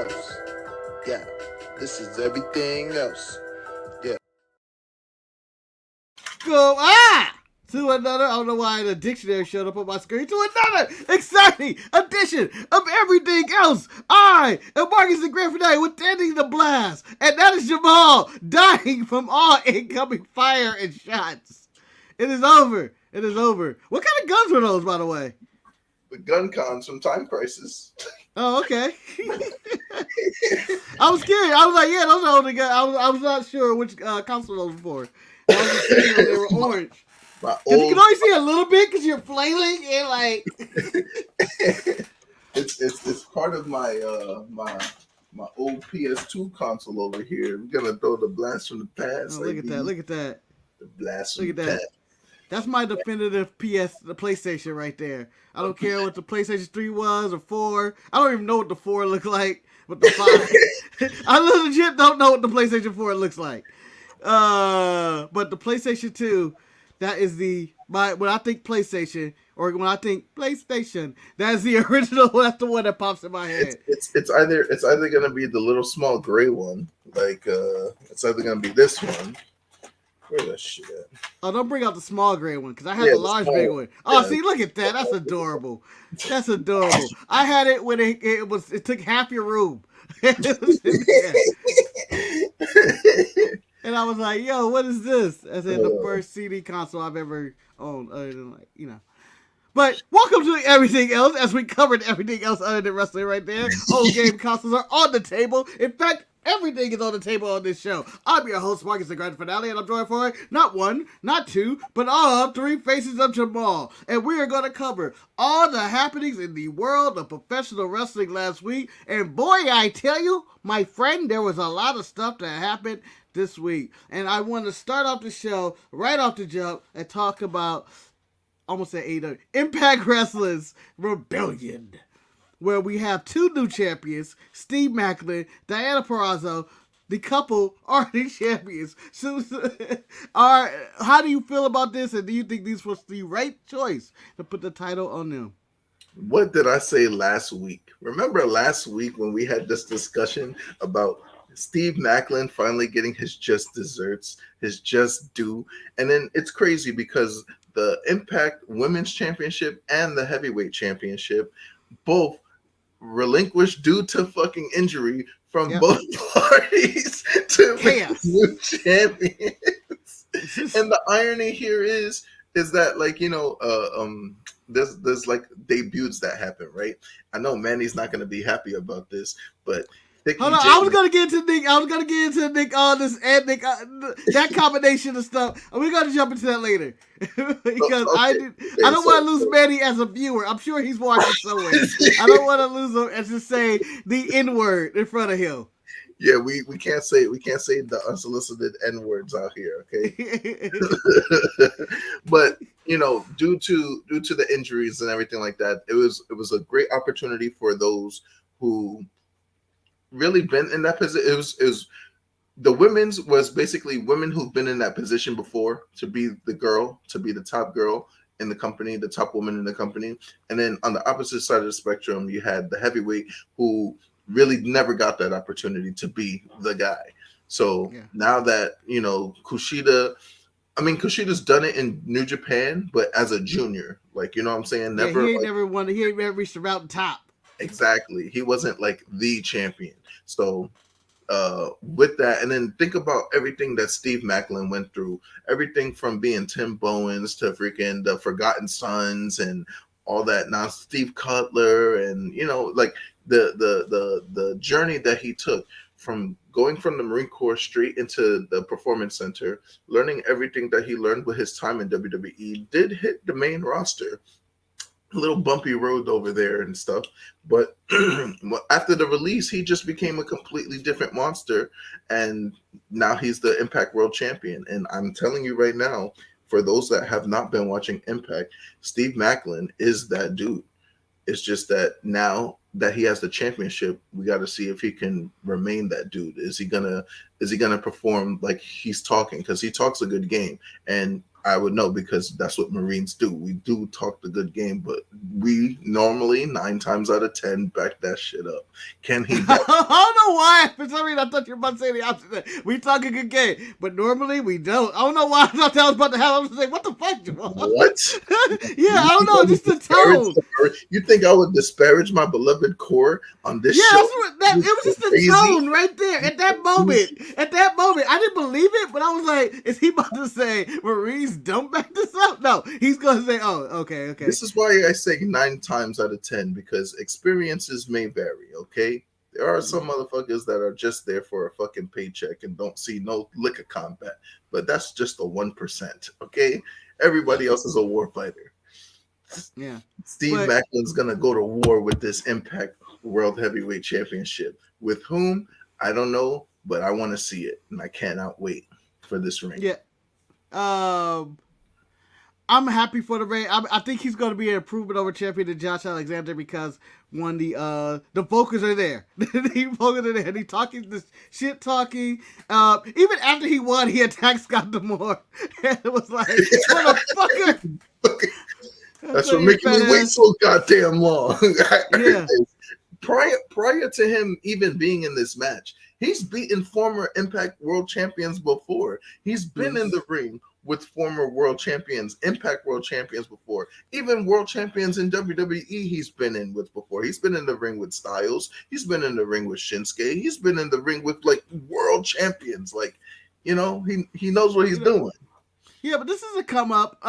else. Yeah, this is everything else. Yeah. Go to another, I don't know why the dictionary showed up on my screen, to another exciting edition of Everything Else. I am Marcus the Grand Finale with Ending the Blast, and that is Jamal dying from all incoming fire and shots. It is over. It is over. What kind of guns were those, by the way? The gun cons from Time Crisis. Oh, okay. I was scared. I was like, yeah, those are only guns. I was not sure which console those were for. I was just thinking they were orange. Because you can only see a little bit because you're flailing and like. it's part of my my old PS2 console over here. We're gonna throw the blast from the past. Oh, look at that! Look at that! The blast from the past. That's my definitive the PlayStation right there. I don't care what the PlayStation 3 was or 4. I don't even know what the 4 looked like. But the 5, I legit don't know what the PlayStation 4 looks like. But the PlayStation 2, that is when I think PlayStation or when I think PlayStation, that's the original. That's the one that pops in my head. It's either gonna be the little small gray one, like it's either gonna be this one. Where's that shit at? Oh, don't bring out the small gray one because I had the large big one. Oh, see, look at that. That's adorable. That's adorable. I had it when it took half your room. And I was like, yo, what is this? I said the first CD console I've ever owned, other than But welcome to Everything Else, as we covered everything else other than wrestling right there. Old game consoles are on the table. In fact, everything is on the table on this show. I'm your host, Marcus the Grand Finale, and I'm joined for not one, not two, but all three faces of Jamal. And we are going to cover all the happenings in the world of professional wrestling last week. And boy, I tell you, my friend, there was a lot of stuff that happened this week. And I want to start off the show right off the jump and talk about, almost said AEW, Impact Wrestling's Rebellion, where we have two new champions, Steve Maclin, Diana Purrazzo. The couple are the champions. So, how do you feel about this, and do you think this was the right choice to put the title on them? What did I say last week? Remember last week when we had this discussion about Steve Maclin finally getting his just desserts, his just due? And then it's crazy because the Impact Women's Championship and the Heavyweight Championship both relinquished due to fucking injury from both parties to new champions. And the irony here is that, like, there's like debuts that happen, right? I know Manny's not gonna be happy about this, but hold on, I was gonna get into Nick Aldis and Nick that combination of stuff. We're gonna jump into that later because I don't want to lose Manny as a viewer. I'm sure he's watching somewhere. I don't want to lose him and just say the N word in front of him. Yeah, we can't say the unsolicited N words out here, okay? But due to the injuries and everything like that, it was a great opportunity for those who really been in that position. It was the women's was basically women who've been in that position before to be the top girl in the company, the top woman in the company. And then on the opposite side of the spectrum, you had the heavyweight who really never got that opportunity to be the guy. So now that, Kushida's done it in New Japan, but as a junior, like, you know what I'm saying? Never. He ain't never reached the mountain top. Exactly. He wasn't like the champion. So with that, and then think about everything that Steve Maclin went through, everything from being Tim Bowens to freaking the Forgotten Sons and all that. Now Steve Cutler, and like the journey that he took from going from the Marine Corps straight into the Performance Center, learning everything that he learned with his time in WWE, did hit the main roster. A little bumpy road over there and stuff, but after the release, he just became a completely different monster, and now he's the Impact World Champion. And I'm telling you right now, for those that have not been watching Impact, Steve Maclin is that dude. It's just that now that he has the championship, we got to see if he can remain that dude. Is he gonna perform like he's talking? Because he talks a good game, and I would know because that's what Marines do. We do talk the good game, but we normally 9 times out of 10 back that shit up. Can he back? I don't know why. For some reason, I thought you were about to say the opposite. We talk a good game, but normally we don't. I don't know why I thought that was about to happen. I was saying, what the fuck, Jamal? What? Yeah, I don't know. Just the tone. You think I would disparage my beloved core on this show? It was just the tone right there at that moment. At that moment, I didn't believe it, but I was like, is he about to say Marines don't back this up? No, he's going to say, oh, okay. This is why I say 9 times out of 10, because experiences may vary, okay? There are some motherfuckers that are just there for a fucking paycheck and don't see no lick of combat, but that's just the 1%, okay? Everybody else is a war fighter. Yeah. Steve Macklin's going to go to war with this Impact World Heavyweight Championship. With whom? I don't know, but I want to see it, and I cannot wait for this ring. Yeah. I'm happy for the reign. I think he's going to be an improvement over champion to Josh Alexander because one, the vocals are there. The vocals are there. And he talking this shit talking. Even after he won, he attacked Scott D'Amore. And it was like, motherfucker. That's what making me wait so goddamn long. Yeah. Prior to him even being in this match, he's beaten former Impact World Champions before. He's been in the ring with former world champions, Impact World Champions before. Even world champions in WWE he's been in with before. He's been in the ring with Styles. He's been in the ring with Shinsuke. He's been in the ring with like world champions. Like, you know, he knows what he's doing. Yeah, but this is a come up.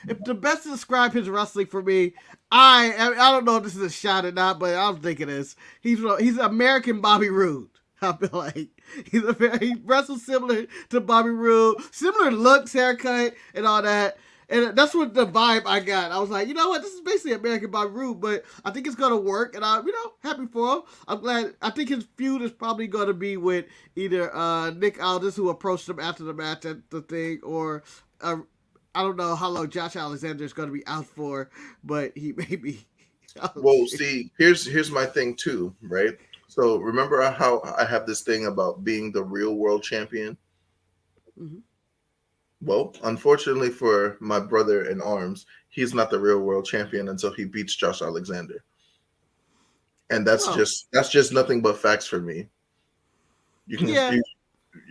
If the best to describe his wrestling for me, I don't know if this is a shot or not, but I don't think it is. He's American Bobby Roode. I feel like he wrestles similar to Bobby Roode, similar looks, haircut, and all that. And that's what the vibe I got. I was like, you know what? This is basically American Bobby Roode, but I think it's going to work. And I'm, happy for him. I'm glad. I think his feud is probably going to be with either Nick Aldis, who approached him after the match at the thing, or I don't know how long Josh Alexander is going to be out for, but he may be. Well, see, here's my thing too, right? So remember how I have this thing about being the real world champion? Mm-hmm. Well, unfortunately for my brother in arms, he's not the real world champion until he beats Josh Alexander. And that's just nothing but facts for me. You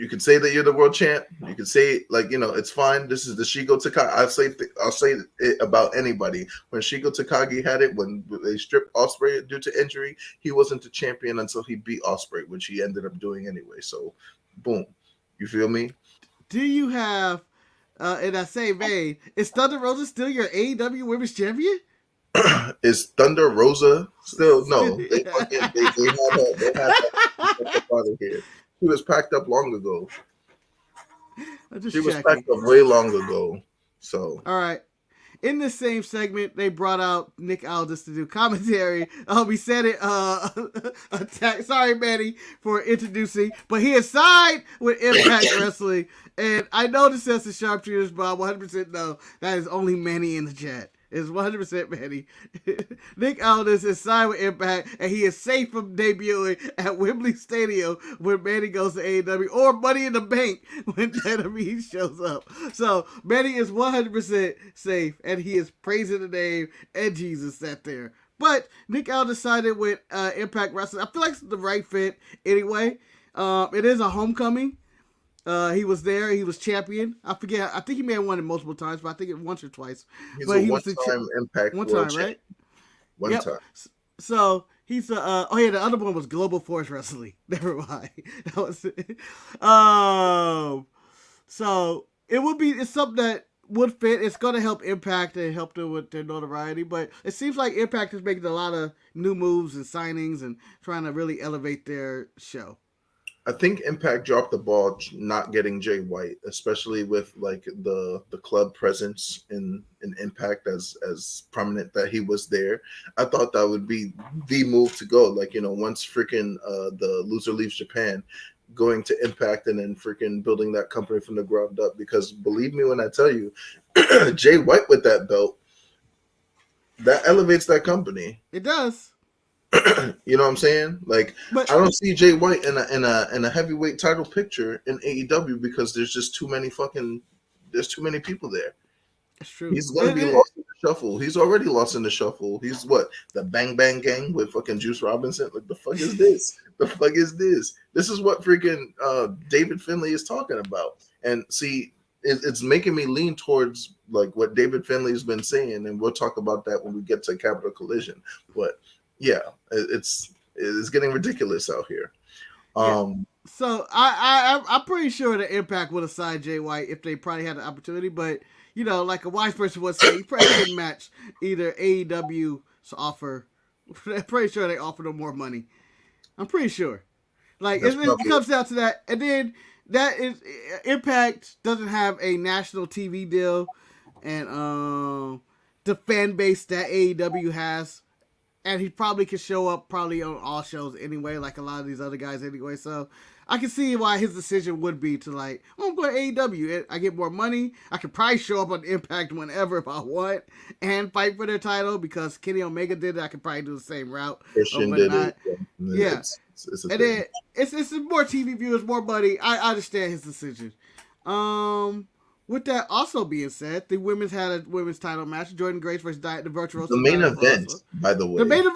can say that you're the world champ. You can say it's fine. This is the Shigo Takagi. I'll say it about anybody. When Shigo Takagi had it, when they stripped Ospreay due to injury, he wasn't the champion until he beat Ospreay, which he ended up doing anyway. So, boom. You feel me? Do you have, in that same vein, is Thunder Rosa still your AEW Women's Champion? Is Thunder Rosa still? No. They had her out of here. She was packed up long ago. She was packed up way long ago. So, all right. In the same segment, they brought out Nick Aldis to do commentary. We said it. Sorry, Manny, for introducing, but he is signed with Impact Wrestling, and I know this says the sharpshooters, but I 100% know that is only Manny in the chat. It's 100% Manny. Nick Aldis is signed with Impact, and he is safe from debuting at Wembley Stadium when Manny goes to AEW, or Money in the Bank when WWE shows up. So Manny is 100% safe, and he is praising the name and Jesus sat there. But Nick Aldis sided with Impact Wrestling. I feel like it's the right fit anyway. It is a homecoming. He was there. He was champion. I forget. I think he may have won it multiple times, but I think it once or twice. He's but he one-time Impact one World time, right? One time. So he's the other one was Global Force Wrestling. Never mind. That was it. So it's something that would fit. It's going to help Impact and help them with their notoriety. But it seems like Impact is making a lot of new moves and signings and trying to really elevate their show. I think Impact dropped the ball not getting Jay White, especially with like the club presence in Impact as prominent that he was there. I thought that would be the move to go. Like, once freaking the loser leaves Japan, going to Impact and then freaking building that company from the ground up. Because believe me when I tell you, Jay White with that belt, that elevates that company. It does. You know what I'm saying? Like, but I don't see Jay White in a heavyweight title picture in AEW because there's just too many fucking there's too many people there. That's true. He's going to be lost in the shuffle. He's already lost in the shuffle. He's what? The Bang Bang Gang with fucking Juice Robinson? Like, the fuck is this? The fuck is this? This is what freaking David Finlay is talking about. And see, it's making me lean towards like what David Finlay's been saying, and we'll talk about that when we get to Capital Collision. But yeah, it's getting ridiculous out here. So I'm pretty sure the Impact would have signed Jay White if they probably had the opportunity, but you know, like a wise person would say, he probably couldn't match either AEW's offer. I'm pretty sure they offered him more money. I'm pretty sure. Like it comes down to that, and then that is Impact doesn't have a national TV deal, and the fan base that AEW has. And he probably could show up probably on all shows anyway, like a lot of these other guys anyway. So I can see why his decision would be to like, I'm going to AEW. I get more money. I could probably show up on Impact whenever if I want and fight for their title because Kenny Omega did it. I could probably do the same route. Christian did it. Yeah. And then it's more TV viewers, more money. I understand his decision. With that also being said, the women's had a women's title match. Jordan Grace versus the Virtuoso. The main event, by the way. The main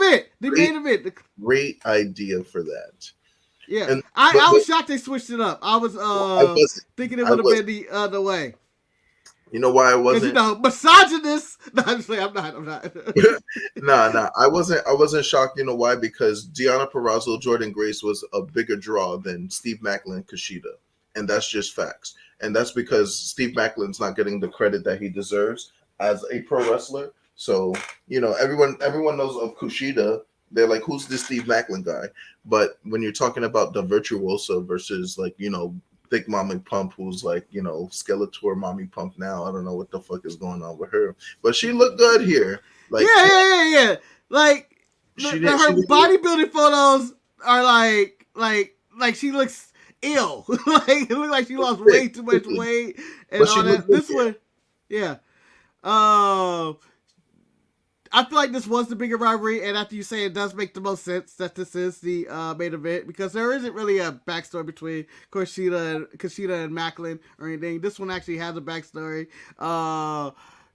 event. Great idea for that. Yeah. I was shocked they switched it up. I was thinking it would have been the other way. You know why I wasn't? You know, misogynist. No, I'm not. Nah. I wasn't shocked. You know why? Because Deonna Purrazzo, Jordan Grace was a bigger draw than Steve Maclin, Kushida. And that's just facts. And that's because Steve Maclin's not getting the credit that he deserves as a pro wrestler. So, you know, everyone knows of Kushida. They're like, who's this Steve Maclin guy? But when you're talking about the Virtuoso versus, like, you know, Thick Mommy Pump, who's like, you know, Skeletor Mommy Pump now. I don't know what the fuck is going on with her. But she looked good here. Like, yeah. Like, her bodybuilding photos are like she looks ill. Like it looked like she lost way too much weight and all that. This one, yeah. I feel like this was the bigger rivalry, and after you say it does make the most sense that this is the main event because there isn't really a backstory between Kushida and Maclin or anything. This one actually has a backstory.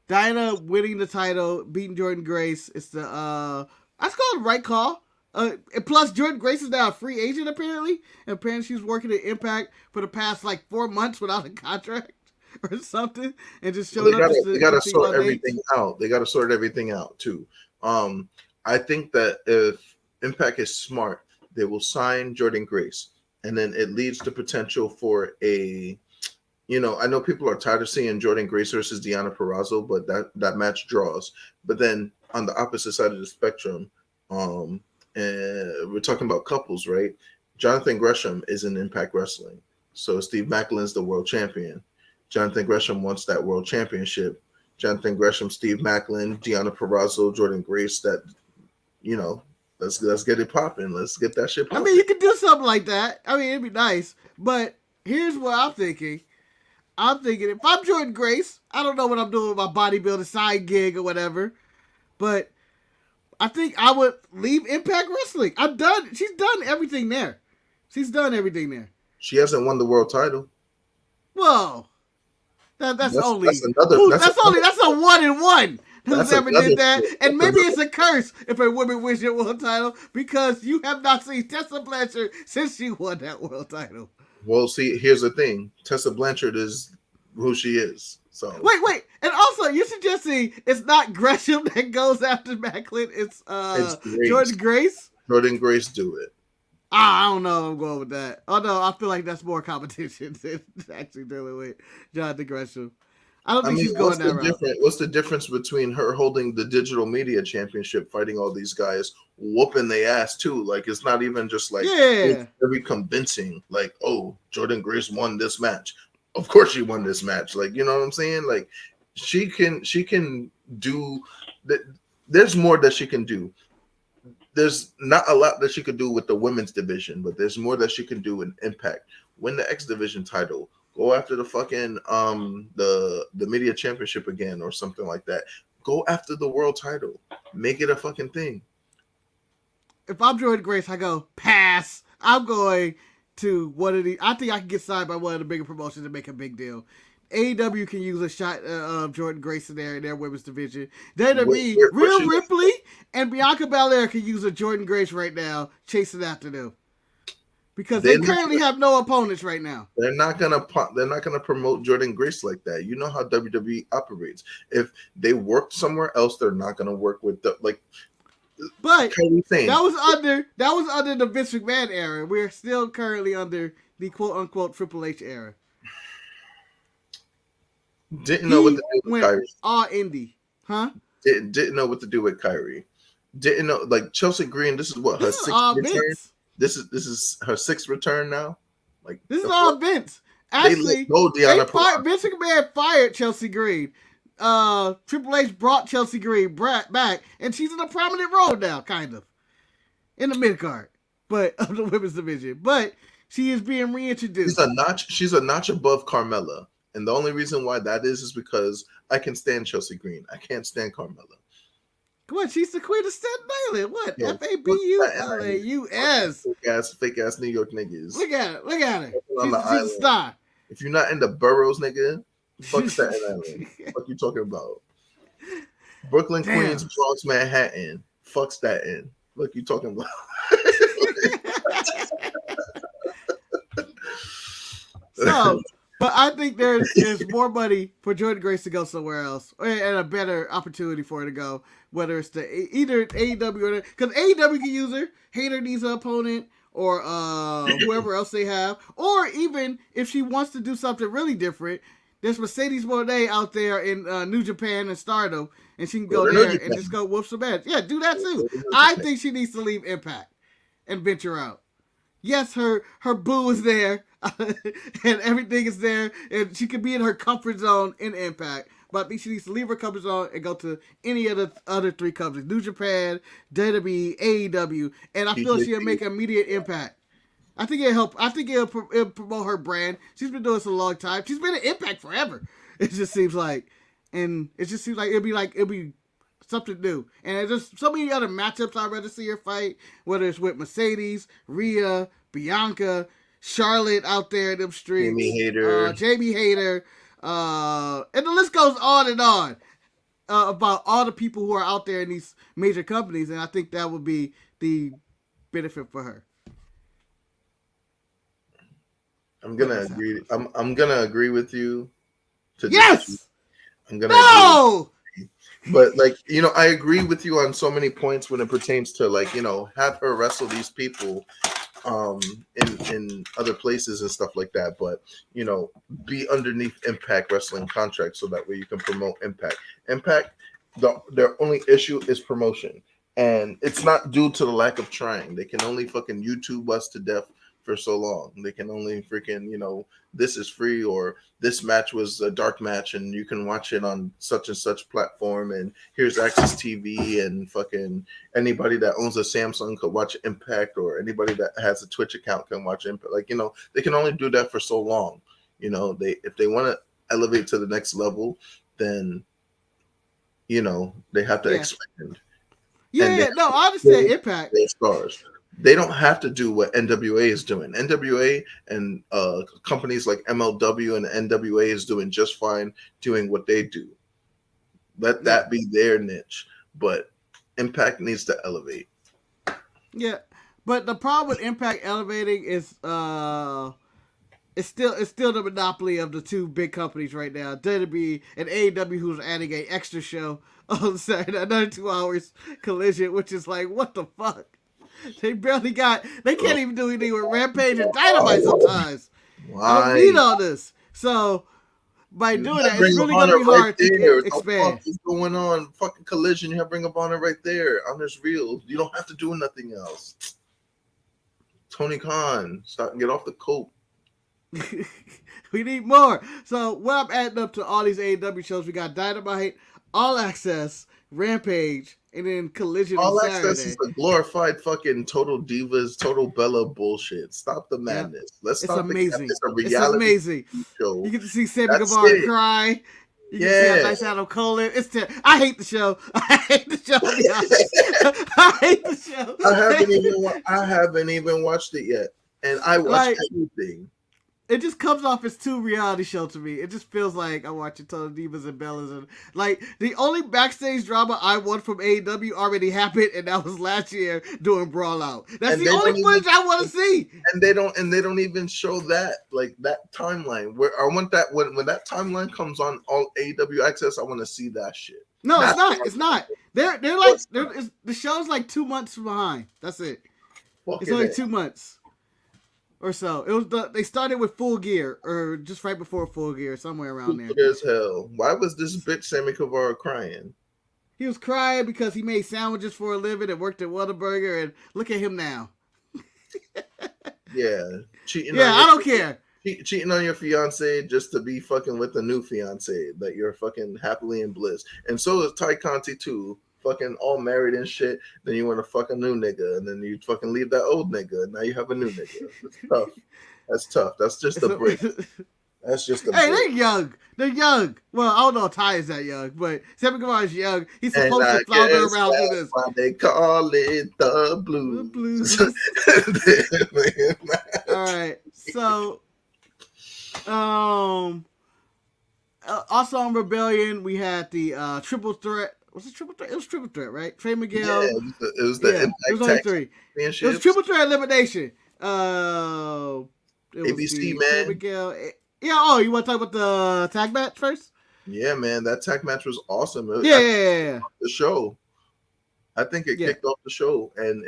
Diana winning the title, beating Jordan Grace. It's the that's called the right call. And plus, Jordan Grace is now a free agent, apparently. And apparently she's working at Impact for the past, 4 months without a contract or something. And just showing up. They got to sort everything out. They got to sort everything out, too. I think that if Impact is smart, they will sign Jordan Grace. And then it leads to potential for a, you know, I know people are tired of seeing Jordan Grace versus Deonna Purrazzo, but that match draws. But then on the opposite side of the spectrum, and we're talking about couples, right? Jonathan Gresham is in Impact Wrestling. So Steve Maclin's the world champion. Jonathan Gresham wants that world championship. Jonathan Gresham, Steve Maclin, Deonna Purrazzo, Jordan Grace, that, you know, let's get it popping. Let's get that shit popping. I mean, you could do something like that. I mean, it'd be nice. But here's what I'm thinking. I'm thinking if I'm Jordan Grace, I don't know what I'm doing with my bodybuilding side gig or whatever, but I think I would leave Impact Wrestling. I'm done. She's done everything there. She hasn't won the world title. Whoa. That's a 1-1. Who's ever did that? And maybe it's a curse if a woman wins your world title because you have not seen Tessa Blanchard since she won that world title. Well, see, here's the thing. Tessa Blanchard is who she is. So wait, and also you're suggesting it's not Gresham that goes after Maclin, it's Grace. Jordan Grace. Jordan Grace do it. I don't know if I'm going with that. Oh no, I feel like that's more competition than actually dealing with Jonathan Gresham. I don't think she's going that route. What's the difference between her holding the digital media championship, fighting all these guys, whooping their ass too? Like it's not even just like very convincing. Like, oh, Jordan Grace won this match. Of course she won this match. Like, you know what I'm saying? Like she can do that. There's more that she can do. There's not a lot that she could do with the women's division, but there's more that she can do in Impact. Win the X Division title. Go after the fucking the media championship again or something like that. Go after the world title. Make it a fucking thing. If I'm Jordan Grace, I go pass. I'm going to one of the. I think I can get signed by one of the bigger promotions and make a big deal. AEW can use a shot of Jordan Grace in their women's division. WWE, What Rhea Ripley and Bianca Belair can use a Jordan Grace right now, chasing after them. Because they currently have no opponents right now. They're not gonna promote Jordan Grace like that. You know how WWE operates. If they work somewhere else, they're not gonna work with the like. But that was under the Vince McMahon era. We're still currently under the quote unquote Triple H era. Didn't know what to do with Kyrie. All indie, huh? Didn't know what to do with Kyrie. Didn't know like Chelsea Green. This is what her sixth return. This is her sixth return now. Like this is all Vince. Actually, Vince McMahon fired Chelsea Green. Triple H brought Chelsea Green back, and she's in a prominent role now, kind of in the mid card, but of the women's division. But she is being reintroduced. She's a notch above Carmella, and the only reason why that is because I can stand Chelsea Green. I can't stand Carmella. What? She's the queen of Staten Island. What? FABULAUS. Fake ass New York niggas. Look at her. She's a star. If you're not in the boroughs, nigga, fuck Staten Island. What you talking about? Brooklyn, Queens, Bronx, Manhattan. Fuck Staten. What you talking about? So, but I think there's more money for Jordan Grace to go somewhere else, and a better opportunity for her to go. Whether it's to either AEW or because AEW can use her, Hayter needs an opponent, or whoever else they have, or even if she wants to do something really different, there's Mercedes Moné out there in New Japan and Stardom, and she can go there and just go whoop some ass. Yeah, do that too. I think she needs to leave Impact and venture out. Yes, her boo is there, and everything is there, and she could be in her comfort zone in Impact. But I think she needs to leave her comfort zone and go to any of the other three companies: New Japan, WWE, AEW, and I feel she'll make immediate impact. I think it'll help. I think it'll promote her brand. She's been doing this a long time. She's been in Impact forever. It just seems like, and it just seems like it'll be something new. And there's so many other matchups I'd rather see her fight, whether it's with Mercedes, Rhea, Bianca, Charlotte out there in them streets, Jamie Hayter. And the list goes on and on about all the people who are out there in these major companies, and I think that would be the benefit for her. I'm gonna agree. I'm gonna agree with you. Yes. I'm gonna. No. Agree. But like I agree with you on so many points when it pertains to like have her wrestle these people in other places and stuff like that, but be underneath Impact Wrestling contract so that way you can promote Impact. Their only issue is promotion, and it's not due to the lack of trying. They can only fucking YouTube us to death for so long. They can only freaking this is free, or this match was a dark match and you can watch it on such and such platform, and here's Access TV, and fucking anybody that owns a Samsung could watch Impact, or anybody that has a Twitch account can watch Impact. Like they can only do that for so long. If they want to elevate to the next level, then they have to expand. I understand Impact. Stars. They don't have to do what NWA is doing. NWA and companies like MLW and NWA is doing just fine doing what they do. Let that be their niche. But Impact needs to elevate. Yeah, but the problem with Impact elevating is it's still the monopoly of the two big companies right now, WWE and AEW, who's adding an extra show on Saturday, another 2 hours Collision, which is like, what the fuck? They can't even do anything with Rampage and Dynamite sometimes. Why? I don't need all this. So, by doing that, it's really going to be hard to expand. What's going on? Fucking Collision, you have Ring of Honor right there. Honor's real. You don't have to do nothing else. Tony Khan, get off the coat. We need more. So, what I'm adding up to all these AEW shows, we got Dynamite, All Access, Rampage, and then Collision All on Saturday. Access is a glorified fucking Total Divas, Total Bella bullshit. Stop the madness. Let's stop. It's amazing. It's a reality show. You get to see Sammy Guevara cry. You can see how nice Adam Cole is. I hate the show. I hate the show. I hate the show. I haven't even watched it yet, and I watch everything. it just comes off as too reality show to me. It just feels like I'm watching Total Divas and Bellas, and like the only backstage drama I want from AEW already happened, and that was last year doing Brawl Out. That's the only footage I want to see. And they don't even show that, like, that timeline. Where I want that when that timeline comes on all AEW Access, I want to see that shit. No, it's not. It's not. They're like the show's like 2 months behind. That's it. It's only 2 months. Or so. It was they started with Full Gear, or just right before Full Gear, somewhere around there. As hell. Why was this bitch Sammy Guevara crying? He was crying because he made sandwiches for a living and worked at Whataburger, and look at him now. Yeah, cheating. Yeah, I don't care. Cheating on your fiance just to be fucking with the new fiance that you're fucking happily in bliss. And so is Ty Conti too. Fucking all married and shit, then you want to fuck a new nigga, and then you fucking leave that old nigga, and now you have a new nigga. That's tough. That's tough. That's just a break. That's just a break. They're young. They're young. Well, I don't know if Ty is that young, but Sammy Guevara's young. He's supposed to flounder around with this. Why they call it the blues. The blues. All right. So, also on Rebellion, we had the triple threat. Was it triple threat? It was triple threat, right? Trey Miguel. Yeah, it was the Impact it was only three. It was triple threat elimination. ABC, man. Trey Miguel. Yeah. Oh, you want to talk about the tag match first? Yeah, man. That tag match was awesome. Yeah. The show. I think it kicked off the show, and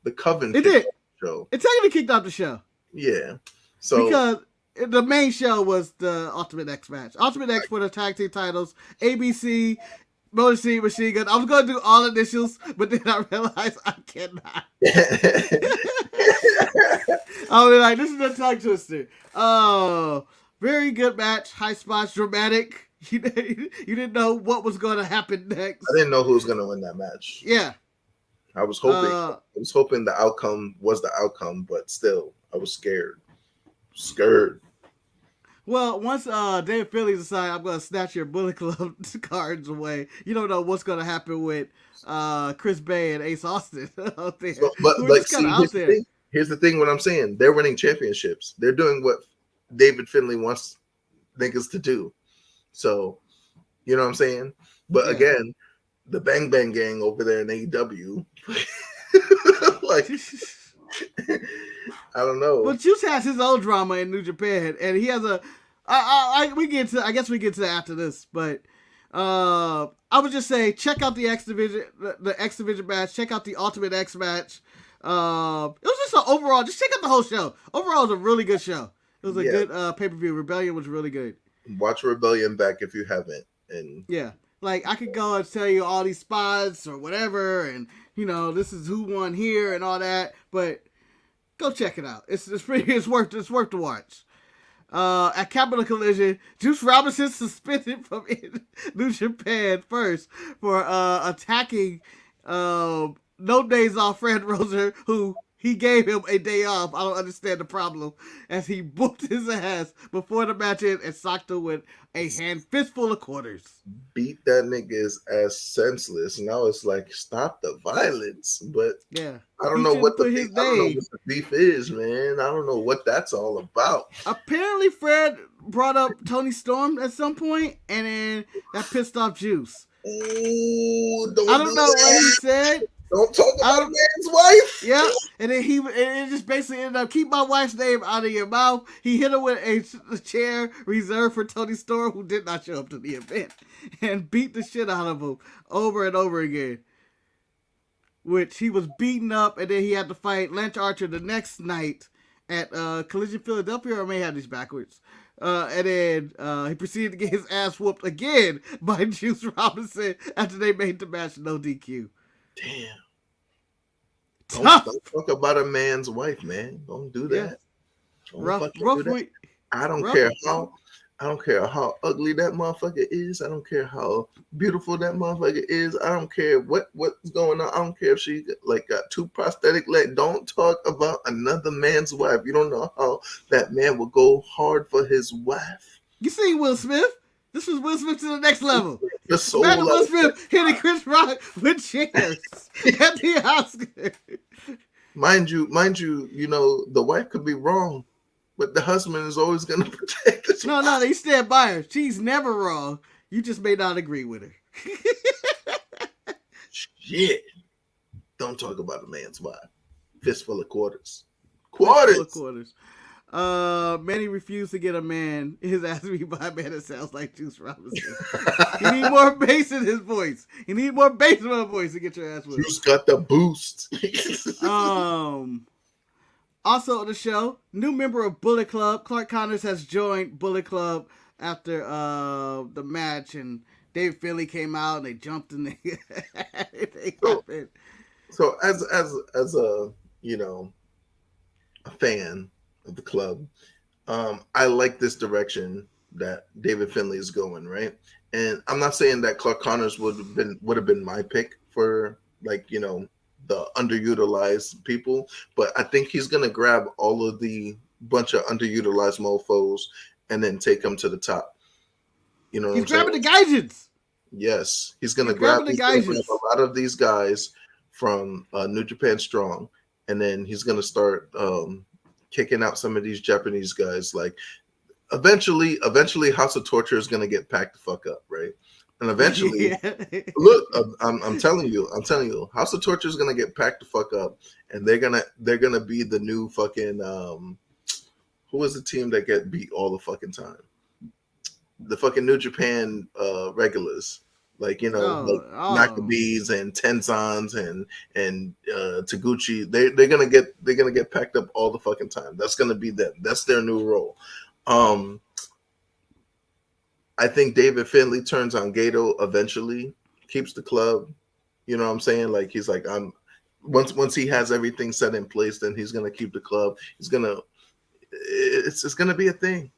the Coven. It did. Off the show. It technically kicked off the show. Yeah. So because the main show was the Ultimate X match. Ultimate X for the tag team titles. ABC. Motor City Machine Gun. I was going to do all initials, but then I realized I cannot. I was like, this is a tongue twister. Oh, very good match. High spots, dramatic. You didn't know what was going to happen next. I didn't know who was going to win that match. Yeah. I was hoping the outcome was the outcome, but still, I was scared. Well, once David Finley decided I'm going to snatch your Bullet Club cards away, you don't know what's going to happen with Chris Bay and Ace Austin out there. So, but like, see, here's the thing. What I'm saying, they're winning championships. They're doing what David Finley wants niggas to do. So, you know what I'm saying? But again, the Bang Bang Gang over there in AEW, like. I don't know. But Juice has his own drama in New Japan, and he has a. I guess we get to that after this, but I would just say check out the X Division, the X Division match. Check out the Ultimate X match. It was just an overall. Just check out the whole show. Overall, it was a really good show. It was a good pay-per-view. Rebellion was really good. Watch Rebellion back if you haven't. And yeah, like I could go and tell you all these spots or whatever, and this is who won here and all that, but go check it out. It's worth the watch. At Capital Collision, Juice Robinson suspended from New Japan first for attacking No Days Off Fred Roser, who he gave him a day off. I don't understand the problem, as he booked his ass before the match and socked him with a fistful of quarters. Beat that nigga's ass senseless. And I was like, stop the violence. But yeah, I don't know what the beef is, man. I don't know what that's all about. Apparently, Fred brought up Tony Storm at some point, and then that pissed off Juice. Ooh, I don't know what he said. Don't talk about a man's wife. Yeah, and then it just basically ended up, keep my wife's name out of your mouth. He hit her with a chair reserved for Tony Storm, who did not show up to the event, and beat the shit out of him over and over again. Which he was beaten up, and then he had to fight Lance Archer the next night at Collision Philadelphia, or I may have these backwards. And then he proceeded to get his ass whooped again by Juice Robinson after they made the match no DQ. Damn. Don't talk about a man's wife, man. Don't do that. Yeah. Rough week. I don't care how ugly that motherfucker is. I don't care how beautiful that motherfucker is. I don't care what's going on. I don't care if she got two prosthetic legs. Don't talk about another man's wife. You don't know how that man will go hard for his wife. You seen Will Smith? This was Will Smith to the next level. Imagine Will Smith hitting Chris Rock with chairs at the Oscar. Mind you, the wife could be wrong, but the husband is always gonna protect the No, you stand by her. She's never wrong. You just may not agree with her. Shit. Don't talk about a man's wife. Fistful of quarters. Quarters. Manny refused to get a man his ass beat by a man that sounds like Juice Robinson. He need more bass in his voice. He need more bass in my voice to get your ass whipped. Juice got the boost. Also on the show, new member of Bullet Club, Clark Connors has joined Bullet Club after the match, and Dave Finley came out and they jumped in. So as a a fan of the club, I like this direction that David Finley is going, right? And I'm not saying that Clark Connors would have been my pick for the underutilized people, but I think he's gonna grab all of the bunch of underutilized mofos and then take them to the top. You know, he's grabbing the Gaijins. Yes, he's gonna grab a lot of these guys from New Japan Strong, and then he's gonna start kicking out some of these Japanese guys. Like eventually House of Torture is gonna get packed the fuck up, right? And eventually, look, I'm telling you, House of Torture is gonna get packed the fuck up, and they're gonna be the new fucking who was the team that get beat all the fucking time? The fucking New Japan regulars, Maccabees and Tenzans and Taguchi. They're gonna get packed up all the fucking time. That's gonna be them. That's their new role. I think David Finley turns on Gato eventually, keeps the club. You know what I'm saying? Like he's like, once he has everything set in place, then he's gonna keep the club. It's gonna be a thing.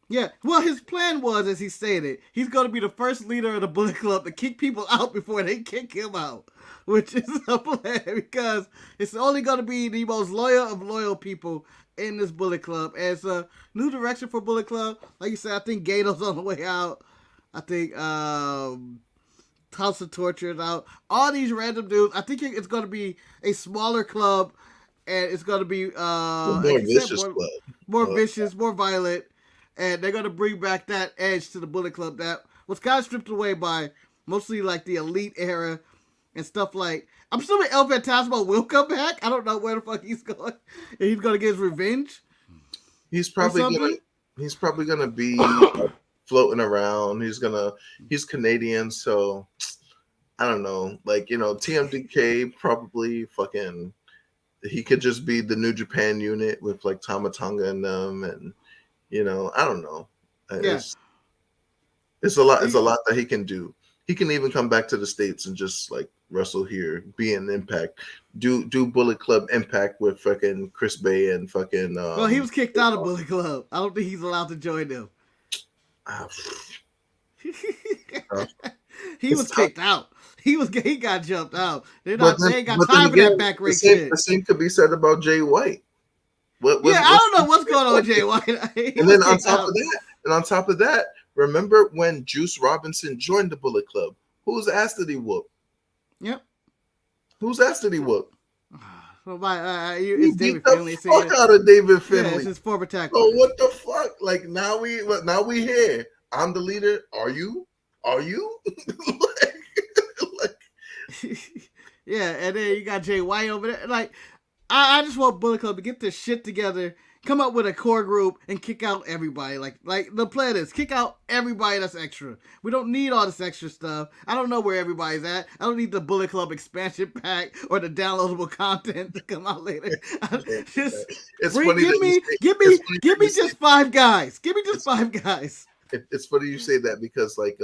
Yeah. Well, his plan was, as he stated, he's gonna be the first leader of the Bullet Club to kick people out before they kick him out, which is a plan because it's only gonna be the most loyal of loyal people in this Bullet Club. And it's a new direction for Bullet Club. Like you said, I think Gato's on the way out. I think House of Torture is out. All these random dudes. I think it's going to be a smaller club, and it's going to be more vicious, more violent, and they're going to bring back that edge to the Bullet Club that was kind of stripped away by mostly like the Elite era and stuff like. I'm assuming El Phantasmo will come back. I don't know where the fuck he's going. He's going to get his revenge. He's probably gonna be floating around. He's Canadian, so I don't know. Like, TMDK probably fucking. He could just be the New Japan unit with like Tama Tonga and them, and I don't know. It's a lot. It's a lot that he can do. He can even come back to the States and just like wrestle here, be an Impact, do Bullet Club Impact with fucking Chris Bay and fucking. Well, he was kicked out of Bullet Club. I don't think he's allowed to join them. He was kicked out. He got jumped out. They ain't got time for that back rake shit. The same could be said about Jay White. I don't know what's going on with Jay White. And then on top of that, remember when Juice Robinson joined the Bullet Club? Whose ass did he whoop? Yep. Whose ass did he whoop? It's David Finley. Fuck out of David Finley. Yeah, it's his former tag. So what the fuck? Like now we here. I'm the leader. Are you? Yeah, and then you got Jay White over there. Like, I just want Bullet Club to get this shit together, come up with a core group, and kick out everybody. Like the plan is, kick out everybody that's extra. We don't need all this extra stuff. I don't know where everybody's at. I don't need the Bullet Club expansion pack or the downloadable content to come out later. Give me just 5 guys. Give me just 5 guys. It's funny you say that because like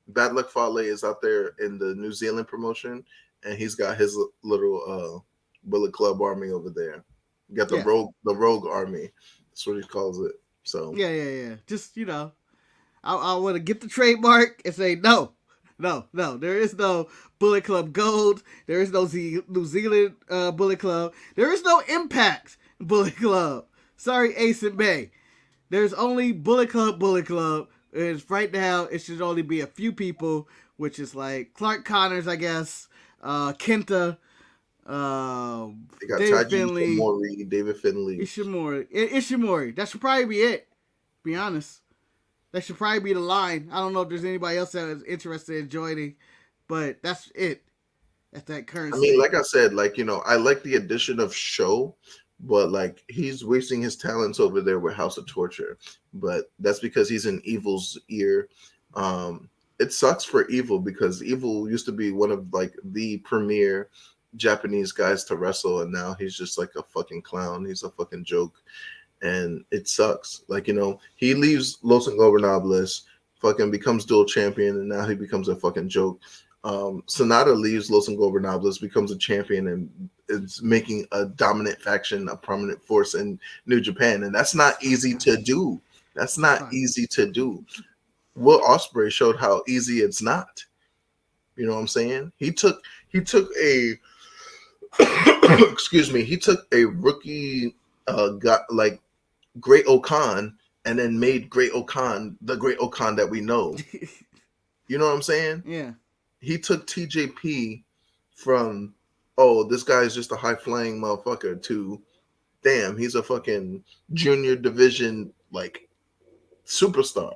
Bad Luck Fale is out there in the New Zealand promotion, and he's got his little Bullet Club army over there. You got the rogue army. That's what he calls it. So yeah. Just I want to get the trademark and say no. There is no Bullet Club Gold. There is no New Zealand Bullet Club. There is no Impact Bullet Club. Sorry, Ace and Bay. There's only Bullet Club. And right now, it should only be a few people, which is like Clark Connors, I guess, Kenta, They got David Taiji Finley, Ishimori, David Finley. Ishimori. That should probably be it. Be honest. That should probably be the line. I don't know if there's anybody else that is interested in joining, but that's it at that current I mean, state. like I said, like, I like the addition of Show, but like he's wasting his talents over there with House of Torture. But that's because he's in Evil's ear. It sucks for Evil because Evil used to be one of like the premier Japanese guys to wrestle, and now he's just like a fucking clown. He's a fucking joke. And it sucks. Like, he leaves Los Ingobernables, fucking becomes dual champion, and now he becomes a fucking joke. Sonata leaves Los Ingobernables, becomes a champion, and is making a dominant faction, a prominent force in New Japan. And that's not easy to do. That's not easy to do. Will Ospreay showed how easy it's not. You know what I'm saying? He took a excuse me, he took a rookie got like Great Okan and then made Great Okan the Great Okan that we know. You know what I'm saying? Yeah. He took TJP from, this guy is just a high flying motherfucker to, damn, he's a fucking junior division like superstar,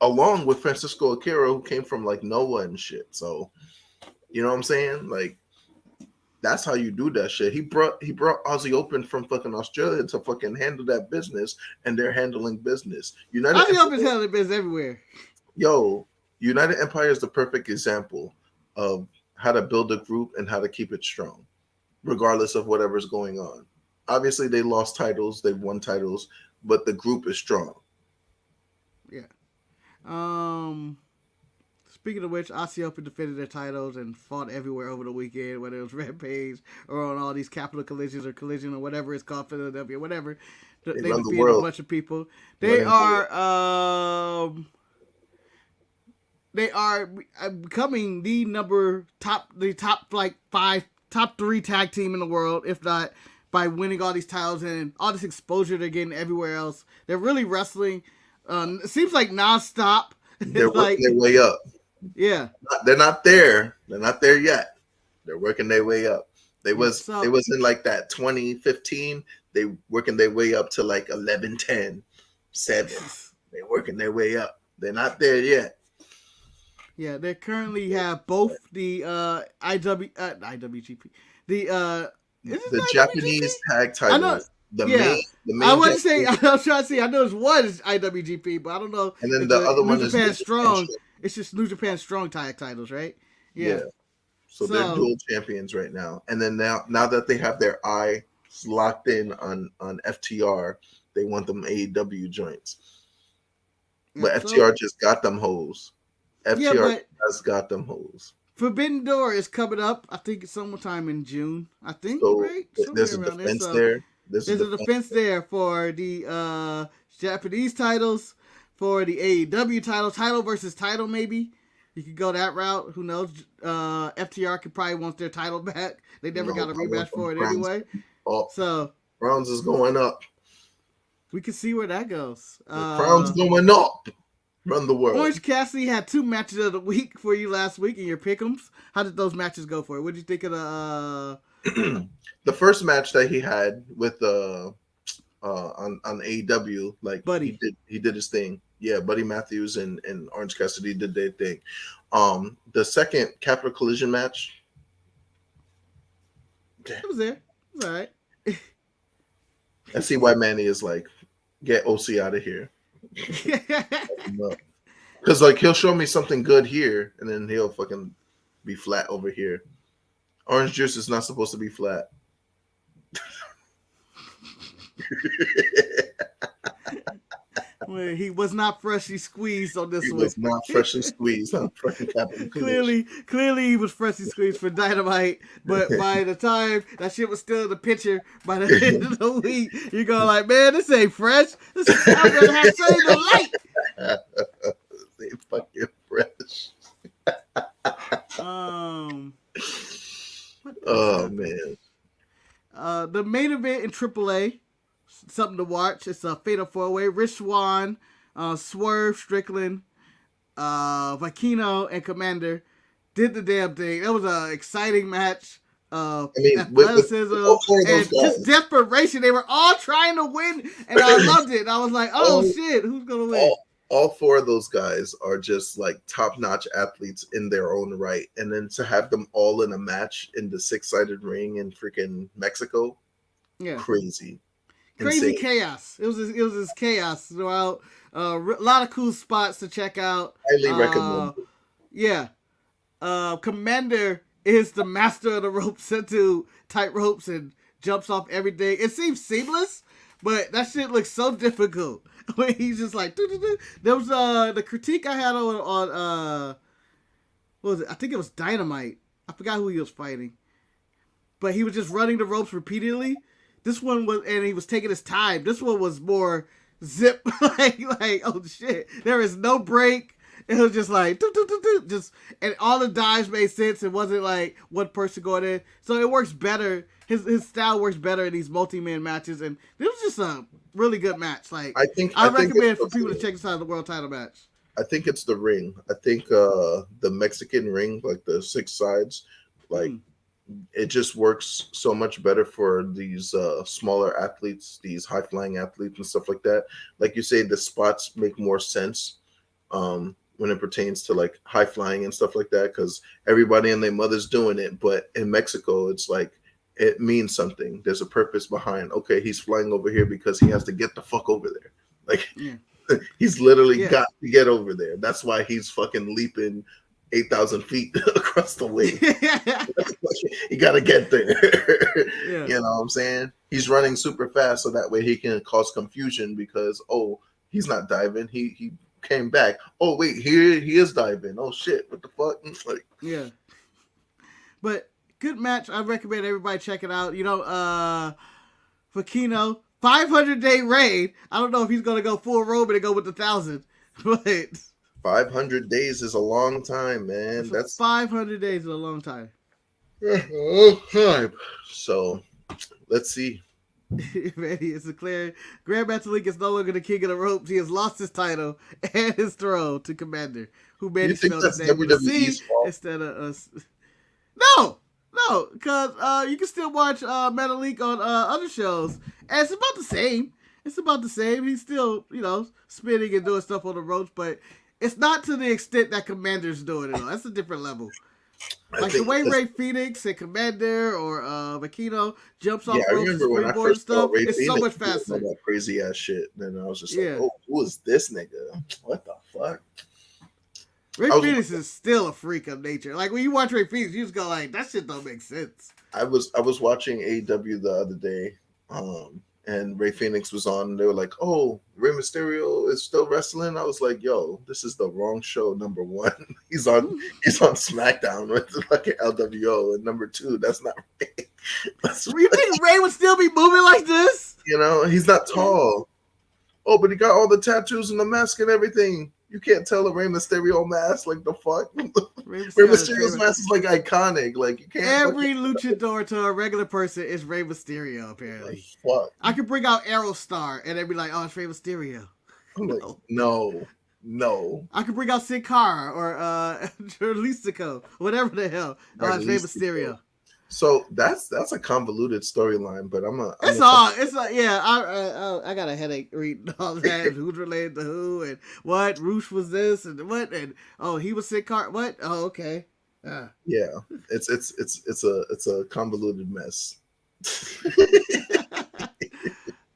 along with Francisco Akira, who came from like Noah and shit. So, you know what I'm saying? Like, that's how you do that shit. He brought Aussie Open from fucking Australia to fucking handle that business, and they're handling business. Aussie Open's handling business everywhere. Yo, United Empire is the perfect example of how to build a group and how to keep it strong, regardless of whatever's going on. Obviously, they lost titles, they've won titles, but the group is strong. Yeah. Speaking of which, Aussie Open defended their titles and fought everywhere over the weekend, whether it was Rampage or on all these Capital Collisions or Collision or whatever it's called, Philadelphia, whatever. They defeated a bunch of people. They are becoming the top 3 tag team in the world, if not by winning all these titles and all this exposure they're getting everywhere else. They're really wrestling. It seems like nonstop. They're working their way up. Yeah, they're not there. They're not there yet. They're working their way up. They was in like that 2015. They working their way up to like 11, 10, 7. They're working their way up. They're not there yet. Yeah, they currently have both the IWGP, the Japanese tag titles. The main I want to say, I was trying to say, I know there's one is IWGP, but I don't know. And then the other one is New Japan Strong. It's just New Japan Strong tag titles, right? Yeah. So they're dual champions right now. And then now that they have their eye locked in on FTR, they want them AEW joints. But FTR just got them hoes. FTR has got them hoes. Forbidden Door is coming up. I think it's sometime in June. I think, right? There's a defense there. There's a defense there for the Japanese titles, for the AEW title versus title, maybe. You could go that route. Who knows? FTR could probably want their title back. They never got a rematch for it anyway. So Browns is going up. We can see where that goes. Browns going up. Run the world. Orange Cassidy had 2 matches of the week for you last week in your pick'ems. How did those matches go for you? What did you think of the the first match that he had with on AEW? Like, Buddy, he did his thing. Yeah, Buddy Matthews and Orange Cassidy did their thing. The second Capital Collision match, it was there. It was all right. I see why Manny is like, get OC out of here. Because like he'll show me something good here, and then he'll fucking be flat over here. Orange juice is not supposed to be flat. Well, he was not freshly squeezed on this one. He was not freshly squeezed on fucking Capital Collision. Clearly he was freshly squeezed for Dynamite, but by the time that shit was still in the picture, by the end of the week, you're going like, man, this ain't fresh. This is I'm gonna have saved the light. They fucking fresh. Oh man. The main event in AAA, something to watch. It's a Fatal 4-Way. Rich Swann, Swerve Strickland, Vakino, and Commander did the damn thing. That was an exciting match athleticism, all four of those and just guys, desperation. They were all trying to win, and I loved it. I was like, oh shit, who's gonna win? all four of those guys are just like top-notch athletes in their own right. And then to have them all in a match in the 6-sided ring in freaking Mexico, crazy insane. Chaos. It was this chaos throughout. A lot of cool spots to check out. Highly recommend. Yeah. Commander is the master of the ropes into tight ropes and jumps off everything. It seems seamless, but that shit looks so difficult. When he's just like, doo-doo-doo. There was the critique I had on what was it? I think it was Dynamite. I forgot who he was fighting, but he was just running the ropes repeatedly. This one was, and he was taking his time. This one was more zip, like oh shit, there is no break. It was just like just, and all the dives made sense. It wasn't like one person going in, so it works better. His style works better in these multi-man matches, and it was just a really good match. Like I recommend for people to check this out, the world title match. I think it's the ring. I think the Mexican ring, like the 6 sides, like it just works so much better for these smaller athletes, these high-flying athletes and stuff like that. Like you say, the spots make more sense when it pertains to like high-flying and stuff like that, because everybody and their mother's doing it. But in Mexico, it's like it means something. There's a purpose behind, okay, he's flying over here because he has to get the fuck over there. Like he's literally got to get over there. That's why he's fucking leaping 8,000 feet across the way. You got to get there. You know what I'm saying? He's running super fast so that way he can cause confusion because, oh, he's not diving. He came back. Oh, wait, here he is diving. Oh, shit. What the fuck? Like, but good match. I recommend everybody check it out. You know, for Kino, 500-day reign. I don't know if he's going to go full Roman and go with 1,000, but 500 days is a long time, man. That's 500 days is a long time. So, let's see. Ready? It's clear. Grand Metalik is no longer the king of the ropes. He has lost his title and his throne to Commander, who made it spell his name with a C instead of us. No, because you can still watch Metalik on other shows, and it's about the same. It's about the same. He's still, spinning and doing stuff on the ropes, but it's not to the extent that Commander's doing it. That's a different level. Like the way Ray Phoenix and Commander or Makino jumps off ropes and springboard and stuff, it's so much faster. That crazy ass shit. Then I was just like, oh, who is this nigga? What the fuck? Ray Phoenix is still a freak of nature. Like when you watch Ray Phoenix, you just go like, that shit don't make sense. I was watching AEW the other day, and Ray Phoenix was on. And they were like, "Oh, Rey Mysterio is still wrestling." I was like, "Yo, this is the wrong show. Number one, he's on SmackDown with the fucking LWO, and number two, that's not Ray." You think Ray would still be moving like this? He's not tall. Oh, but he got all the tattoos and the mask and everything. You can't tell a Rey Mysterio mask, like the fuck. Rey Mysterio's mask is like iconic. Like you can't. Every luchador to a regular person is Rey Mysterio. Apparently, like, fuck. I could bring out Aerostar and they'd be like, "Oh, it's Rey Mysterio." Like, no. I could bring out Sin Cara or Listico, whatever the hell. Oh, it's Rey Mysterio. So that's a convoluted storyline, but I got a headache reading all that. Who's related to who and what? Roosh was this and what? And he was Sin Cara. What? Oh, okay. Yeah, it's a convoluted mess.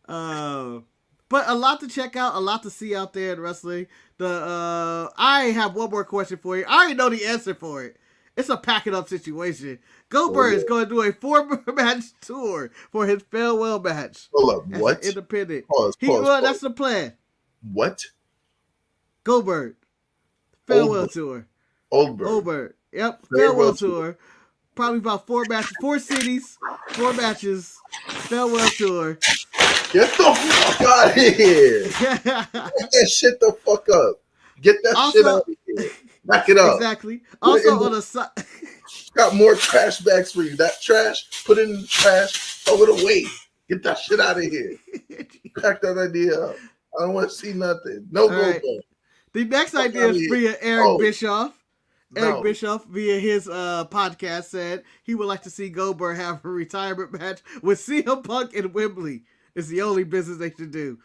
But a lot to check out, a lot to see out there in wrestling. I have one more question for you. I already know the answer for it. It's a pack it up situation. Goldberg is going to do a 4-match tour for his farewell match. Hold up, what? Independent. Pause. That's the plan. What? Goldberg. Farewell tour. Oldberg. Yep. Farewell tour. Probably about 4 matches. 4 cities. 4 matches. Farewell tour. Get the fuck out of here. Get that shit the fuck up. Get that shit out of here. Back it up. Exactly. Also on the side. Got more trash bags for you. That trash, put it in the trash, throw it away. Get that shit out of here. Pack that idea up. I don't want to see nothing. No Goldberg. Right. The next idea is bringing Eric Bischoff Eric Bischoff, via his podcast, said he would like to see Goldberg have a retirement match with CM Punk in Wembley. It's the only business they should do.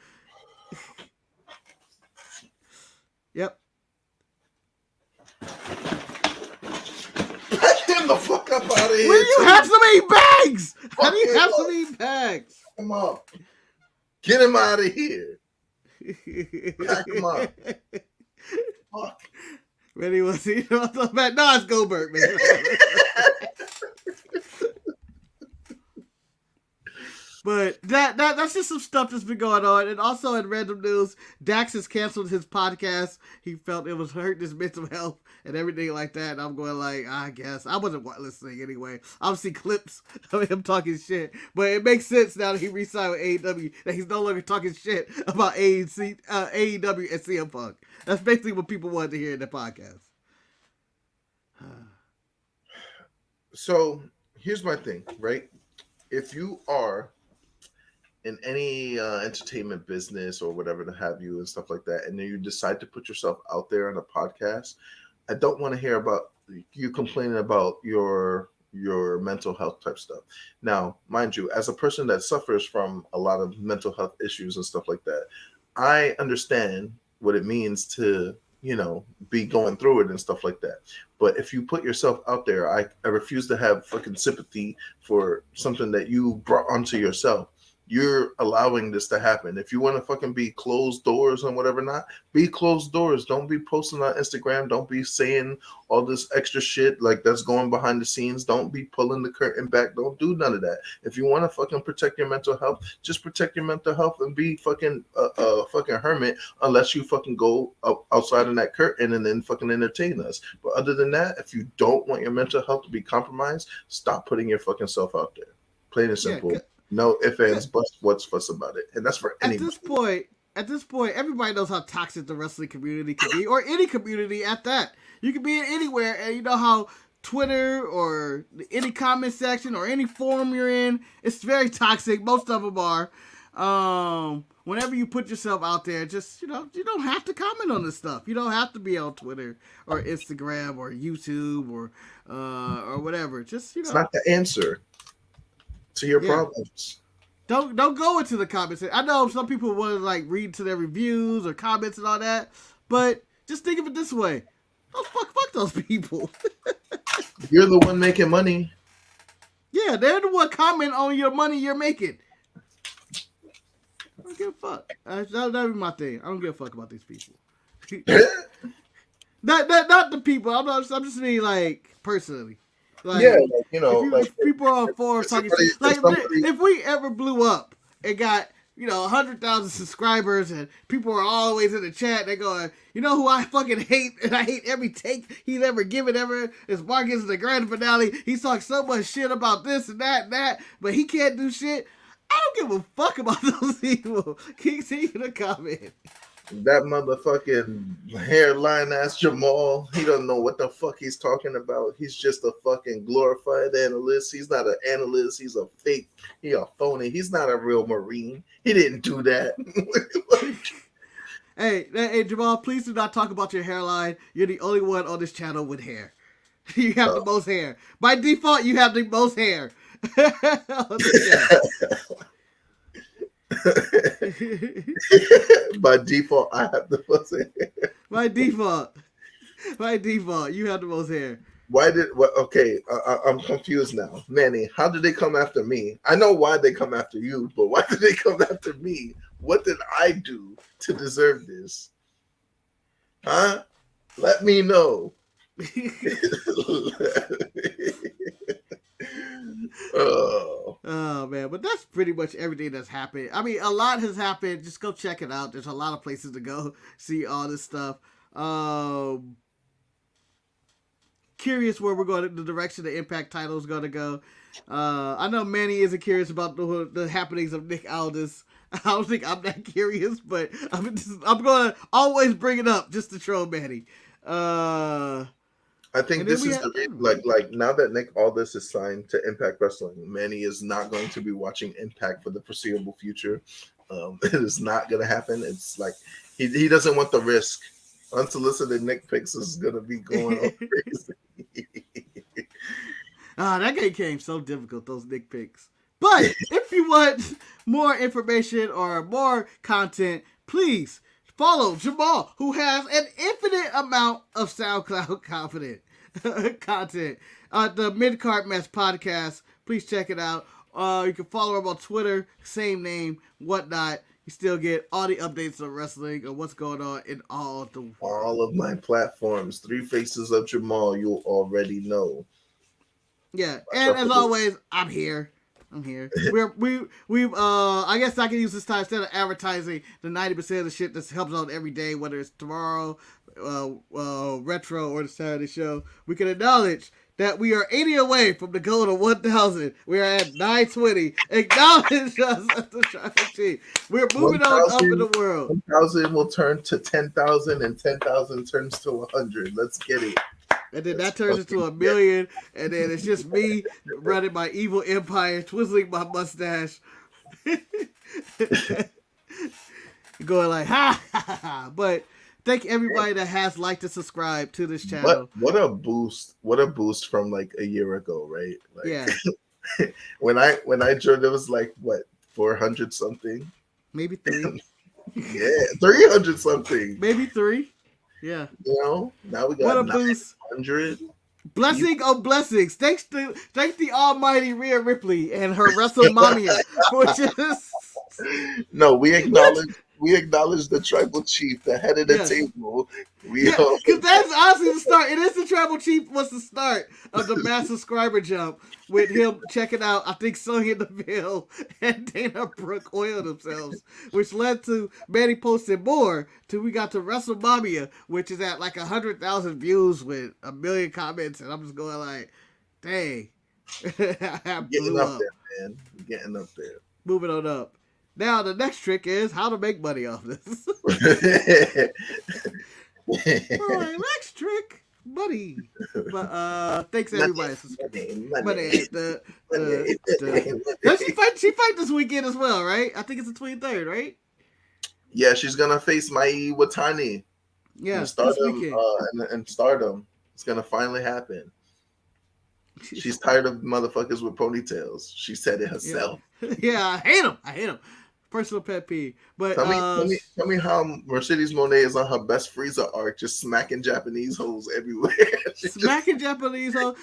Yep. Pack him the fuck up out of here. Will you have some eat bags? How do you have some eat bags? Come on. Get him out of here. Pack him up. Fuck. Ready was he? No, it's Goldberg, man. But that's just some stuff that's been going on. And also in random news, Dax has canceled his podcast. He felt it was hurting his mental health and everything like that. And I'm going like, I guess. I wasn't listening anyway. I'll see clips of him talking shit. But it makes sense now that he re-signed with AEW that he's no longer talking shit about AEW and CM Punk. That's basically what people wanted to hear in the podcast. So here's my thing, right? If you are in any entertainment business or whatever to have you and stuff like that, and then you decide to put yourself out there on a podcast, I don't want to hear about you complaining about your mental health type stuff. Now, mind you, as a person that suffers from a lot of mental health issues and stuff like that, I understand what it means to, be going through it and stuff like that. But if you put yourself out there, I refuse to have fucking sympathy for something that you brought onto yourself. You're allowing this to happen. If you want to fucking be closed doors and whatever not, be closed doors. Don't be posting on Instagram. Don't be saying all this extra shit like that's going behind the scenes. Don't be pulling the curtain back. Don't do none of that. If you want to fucking protect your mental health, just protect your mental health and be fucking a fucking hermit unless you fucking go outside of that curtain and then fucking entertain us. But other than that, if you don't want your mental health to be compromised, stop putting your fucking self out there. Plain and simple. Yeah, no ifs, ands, buts, what's fuss about it. And that's for anybody. At this point, everybody knows how toxic the wrestling community can be, or any community at that. You can be in anywhere, and you know how Twitter or any comment section or any forum you're in, it's very toxic. Most of them are. Whenever you put yourself out there, just, you don't have to comment on this stuff. You don't have to be on Twitter or Instagram or YouTube or whatever. Just, It's not the answer to your problems. Don't go into the comments. I know some people want to read to their reviews or comments and all that, but just think of it this way: fuck those people. You're the one making money. Yeah, they're the one comment on your money you're making. I don't give a fuck. That'll be my thing. I don't give a fuck about these people. not the people. I'm just mean personally. If people are on forums talking shit, if we ever blew up and got 100,000 subscribers and people are always in the chat, they going, who I fucking hate and I hate every take he's ever given ever is Marcus in the grand finale. He's talking so much shit about this and that, but he can't do shit. I don't give a fuck about those people. Continue to comment. That motherfucking hairline ass Jamal, he don't know what the fuck he's talking about. He's just a fucking glorified analyst. He's not an analyst. He's a fake. He a phony. He's not a real Marine. He didn't do that. Hey, Jamal, please do not talk about your hairline. You're the only one on this channel with hair. You have the most hair. By default, you have the most hair. By default, I have the most hair. By default, you have the most hair. Okay, I'm confused now. Manny, how did they come after me? I know why they come after you, but why did they come after me? What did I do to deserve this? Huh? Let me know. Oh man, but that's pretty much everything that's happened. I mean, a lot has happened. Just go check it out. There's a lot of places to go see all this stuff. Curious where we're going, the direction the Impact title is going to go. I know Manny isn't curious about the happenings of Nick Aldis. I don't think I'm that curious, but I'm going to always bring it up just to troll Manny. I think this is like now that Nick Aldis is signed to Impact Wrestling, Manny is not going to be watching Impact for the foreseeable future. It is not going to happen. It's like he doesn't want the risk Unsolicited Nick Picks is gonna be going on crazy. That game came so difficult, those Nick Picks. But if you want more information or more content, please follow Jamal, who has an infinite amount of SoundCloud content. The Mid-Card Match Podcast. Please check it out. You can follow him on Twitter, same name, whatnot. You still get all the updates on wrestling and what's going on in all of my platforms. 3 Faces of Jamal, you'll already know. Yeah, and as always, I'm here. We've I guess I can use this time instead of advertising the 90% of the shit that helps out every day, whether it's tomorrow, retro, or the Saturday show. We can acknowledge that we are 80 away from the goal of 1,000. We are at 920. Acknowledge us at the Tribal Chief. We're moving on up in the world. 1,000 will turn to 10,000, and 10,000 turns to 100. Let's get it. And then that turns into 1 million, and then it's just me running my evil empire, twizzling my mustache, going like, ha, ha, ha, ha. But thank everybody that has liked and subscribed to this channel. What a boost. What a boost from like a year ago, right? Like, yeah. when I joined, it was like, what, 400 something? Maybe 3. Yeah, 300 something. Maybe 3. Yeah. You know, now we got 900. Blessing of blessings. Thanks the almighty Rhea Ripley and her WrestleMania, which is no, we acknowledge the Tribal Chief, the head of the table. Because that's honestly the start. It is the Tribal Chief was the start of the mass subscriber jump with him checking out, I think, Sonya Deville and Dana Brooke oil themselves, which led to Manny posting more till we got to WrestleMania, which is at like 100,000 views with 1 million comments, and I'm just going like, dang. Getting up there, man. Getting up there. Moving on up. Now, the next trick is how to make money off this. All right, next trick, money. But thanks everybody. Money. She fight this weekend as well, right? I think it's the 23rd, right? Yeah, she's gonna face Mai Watani. Yeah, and Stardom. It's gonna finally happen. She's tired of motherfuckers with ponytails. She said it herself. Yeah, I hate him. Personal pet peeve. But tell me how Mercedes Moné is on her best Frieza arc, just smacking Japanese hoes everywhere. Japanese hoes.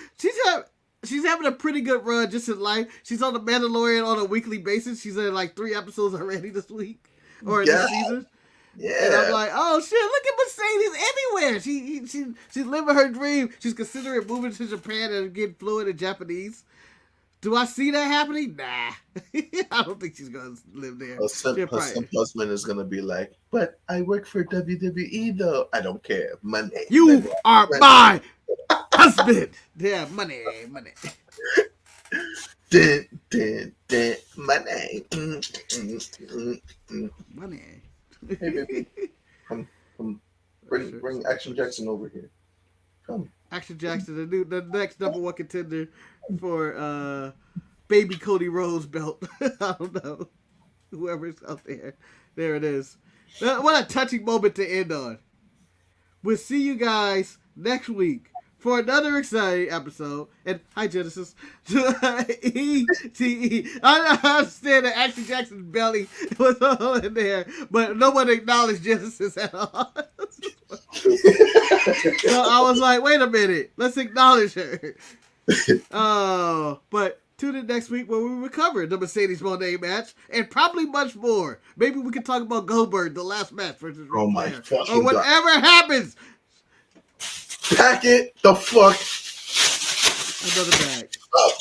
She's having a pretty good run just in life. She's on the Mandalorian on a weekly basis. She's in like 3 episodes already this week or this season. Yeah. And I'm like, oh shit, look at Mercedes everywhere. She's living her dream. She's considering moving to Japan and getting fluent in Japanese. Do I see that happening? Nah. I don't think she's going to live there. Her husband is going to be like, but I work for WWE though. I don't care. Money. You are my husband. Yeah, money. Money. Money. Hey, baby. Come. Bring Action Jackson over here. Come. Action Jackson, the next #1 contender for baby Cody Rhodes belt. I don't know. Whoever's out there. There it is. What a touching moment to end on. We'll see you guys next week for another exciting episode. And hi, Genesis. E-T-E. I understand that Action Jackson's belly was all in there, but no one acknowledged Genesis at all. So I was like, wait a minute. Let's acknowledge her. But tune in next week when we recover the Mercedes Moné match and probably much more. Maybe we can talk about Goldberg, the last match versus Ric Flair. Or whatever happens. Pack it the fuck. Another bag. Oh,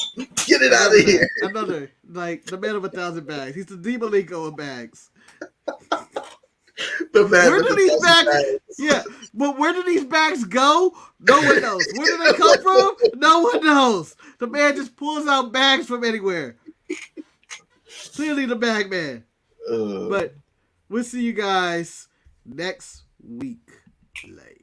get it out of here. Another, like the man of 1,000 bags. He's the Dimalenko of bags. The man where do these bags? Yeah, but where do these bags go? No one knows. Where do they come from? No one knows. The man just pulls out bags from anywhere. Clearly the bag man. But we'll see you guys next week. Like.